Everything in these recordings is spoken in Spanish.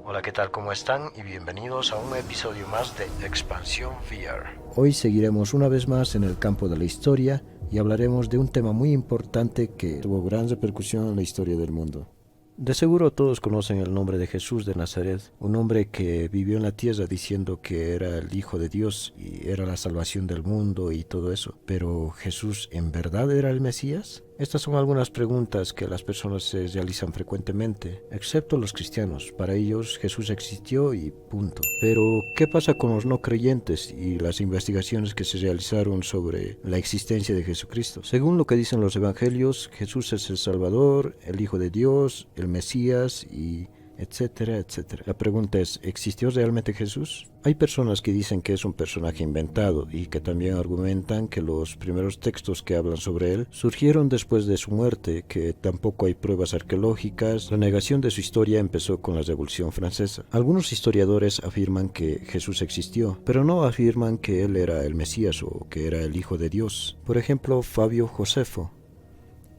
Hola, ¿qué tal? ¿Cómo están? Y bienvenidos a un episodio más de Expansión VR. Hoy seguiremos una vez más en el campo de la historia y hablaremos de un tema muy importante que tuvo gran repercusión en la historia del mundo. De seguro todos conocen el nombre de Jesús de Nazaret, un hombre que vivió en la tierra diciendo que era el Hijo de Dios y era la salvación del mundo y todo eso. Pero ¿Jesús en verdad era el Mesías? Estas son algunas preguntas que las personas se realizan frecuentemente, excepto los cristianos. Para ellos Jesús existió y punto. Pero ¿qué pasa con los no creyentes y las investigaciones que se realizaron sobre la existencia de Jesucristo? Según lo que dicen los evangelios, Jesús es el Salvador, el Hijo de Dios, el Mesías y etcétera, etcétera. La pregunta es, ¿existió realmente Jesús? Hay personas que dicen que es un personaje inventado y que también argumentan que los primeros textos que hablan sobre él surgieron después de su muerte, que tampoco hay pruebas arqueológicas. La negación de su historia empezó con la Revolución Francesa. Algunos historiadores afirman que Jesús existió, pero no afirman que él era el Mesías o que era el Hijo de Dios. Por ejemplo, Fabio Josefo,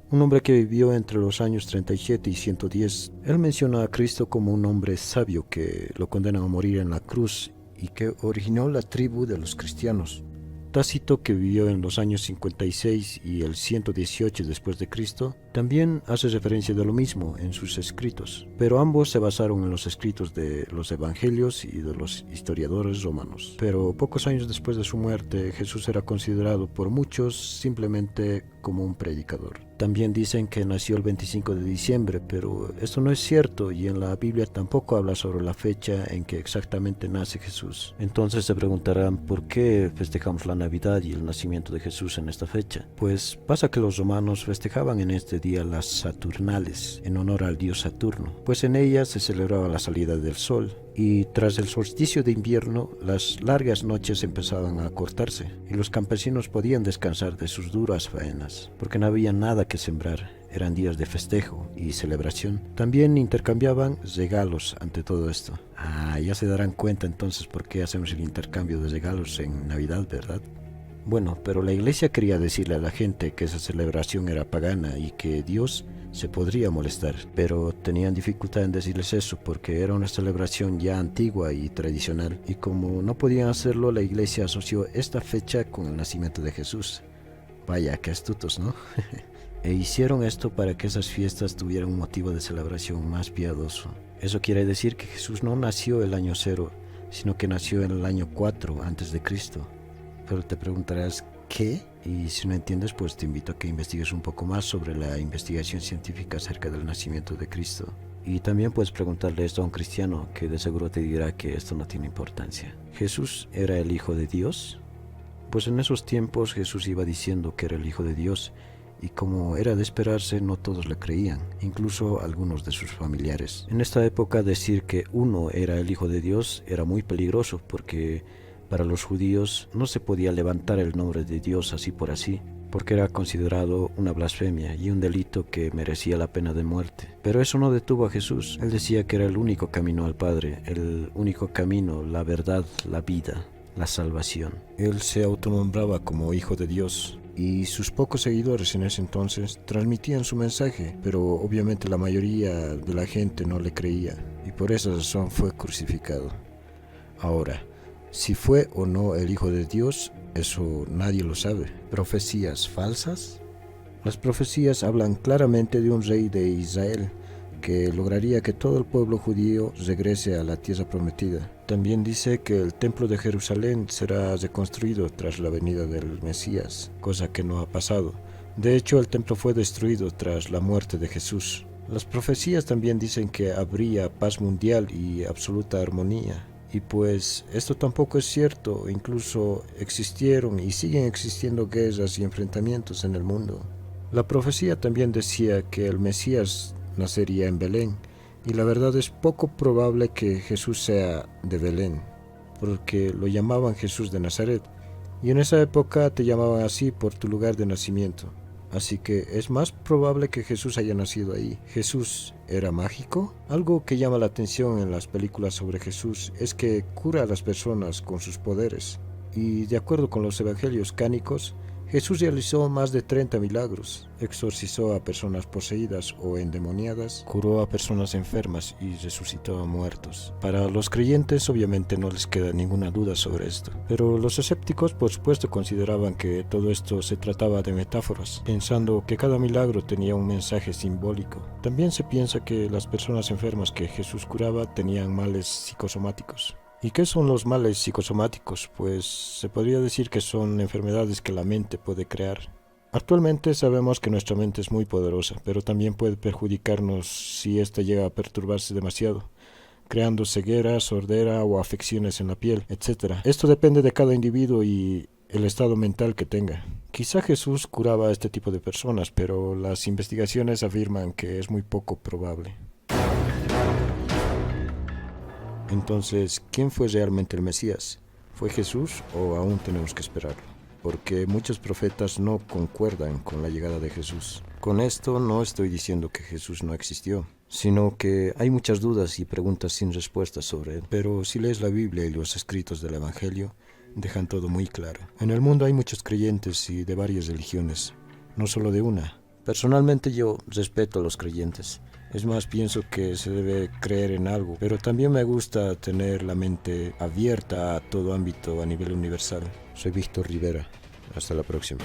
un hombre que vivió entre los años 37 y 110. Él menciona a Cristo como un hombre sabio que lo condena a morir en la cruz y que originó la tribu de los cristianos. Tácito, que vivió en los años 56 y el 118 después de Cristo, también hace referencia de lo mismo en sus escritos, pero ambos se basaron en los escritos de los evangelios y de los historiadores romanos. Pero pocos años después de su muerte, Jesús era considerado por muchos simplemente como un predicador. También dicen que nació el 25 de diciembre, pero esto no es cierto y en la Biblia tampoco habla sobre la fecha en que exactamente nace Jesús. Entonces se preguntarán por qué festejamos la Navidad y el nacimiento de Jesús en esta fecha. Pues pasa que los romanos festejaban en este día las Saturnales, en honor al dios Saturno, pues en ellas se celebraba la salida del sol. Y tras el solsticio de invierno, las largas noches empezaban a acortarse y los campesinos podían descansar de sus duras faenas, porque no había nada que sembrar. Eran días de festejo y celebración. También intercambiaban regalos ante todo esto. Ya se darán cuenta entonces por qué hacemos el intercambio de regalos en Navidad, ¿verdad? Bueno, pero la iglesia quería decirle a la gente que esa celebración era pagana y que Dios se podría molestar, pero tenían dificultad en decirles eso porque era una celebración ya antigua y tradicional, y como no podían hacerlo, la iglesia asoció esta fecha con el nacimiento de Jesús. Vaya, qué astutos, ¿no? E hicieron esto para que esas fiestas tuvieran un motivo de celebración más piadoso. Eso quiere decir que Jesús no nació el año 0, sino que nació en el año 4 antes de Cristo. Pero te preguntarás, ¿qué? Y si no entiendes, pues te invito a que investigues un poco más sobre la investigación científica acerca del nacimiento de Cristo. Y también puedes preguntarle esto a un cristiano, que de seguro te dirá que esto no tiene importancia. ¿Jesús era el Hijo de Dios? Pues en esos tiempos Jesús iba diciendo que era el Hijo de Dios, y como era de esperarse, no todos le creían, incluso algunos de sus familiares. En esta época decir que uno era el Hijo de Dios era muy peligroso, porque para los judíos no se podía levantar el nombre de Dios así por así, porque era considerado una blasfemia y un delito que merecía la pena de muerte. Pero eso no detuvo a Jesús. Él decía que era el único camino al Padre, el único camino, la verdad, la vida, la salvación. Él se autonombraba como Hijo de Dios, y sus pocos seguidores en ese entonces transmitían su mensaje, pero obviamente la mayoría de la gente no le creía, y por esa razón fue crucificado. Ahora, si fue o no el Hijo de Dios, eso nadie lo sabe. ¿Profecías falsas? Las profecías hablan claramente de un rey de Israel que lograría que todo el pueblo judío regrese a la tierra prometida. También dice que el templo de Jerusalén será reconstruido tras la venida del Mesías, cosa que no ha pasado. De hecho, el templo fue destruido tras la muerte de Jesús. Las profecías también dicen que habría paz mundial y absoluta armonía. Y pues esto tampoco es cierto, incluso existieron y siguen existiendo guerras y enfrentamientos en el mundo. La profecía también decía que el Mesías nacería en Belén, y la verdad es poco probable que Jesús sea de Belén, porque lo llamaban Jesús de Nazaret, y en esa época te llamaban así por tu lugar de nacimiento. Así que es más probable que Jesús haya nacido ahí. ¿Jesús era mágico? Algo que llama la atención en las películas sobre Jesús es que cura a las personas con sus poderes. Y de acuerdo con los evangelios cánicos, Jesús realizó más de 30 milagros, exorcizó a personas poseídas o endemoniadas, curó a personas enfermas y resucitó a muertos. Para los creyentes obviamente no les queda ninguna duda sobre esto, pero los escépticos por supuesto consideraban que todo esto se trataba de metáforas, pensando que cada milagro tenía un mensaje simbólico. También se piensa que las personas enfermas que Jesús curaba tenían males psicosomáticos. ¿Y qué son los males psicosomáticos? Pues se podría decir que son enfermedades que la mente puede crear. Actualmente sabemos que nuestra mente es muy poderosa, pero también puede perjudicarnos si ésta llega a perturbarse demasiado, creando ceguera, sordera o afecciones en la piel, etc. Esto depende de cada individuo y el estado mental que tenga. Quizá Jesús curaba a este tipo de personas, pero las investigaciones afirman que es muy poco probable. Entonces, ¿quién fue realmente el Mesías? ¿Fue Jesús o aún tenemos que esperarlo? Porque muchos profetas no concuerdan con la llegada de Jesús. Con esto no estoy diciendo que Jesús no existió, sino que hay muchas dudas y preguntas sin respuestas sobre él. Pero si lees la Biblia y los escritos del Evangelio, dejan todo muy claro. En el mundo hay muchos creyentes y de varias religiones, no solo de una. Personalmente yo respeto a los creyentes. Es más, pienso que se debe creer en algo, pero también me gusta tener la mente abierta a todo ámbito a nivel universal. Soy Víctor Rivera. Hasta la próxima.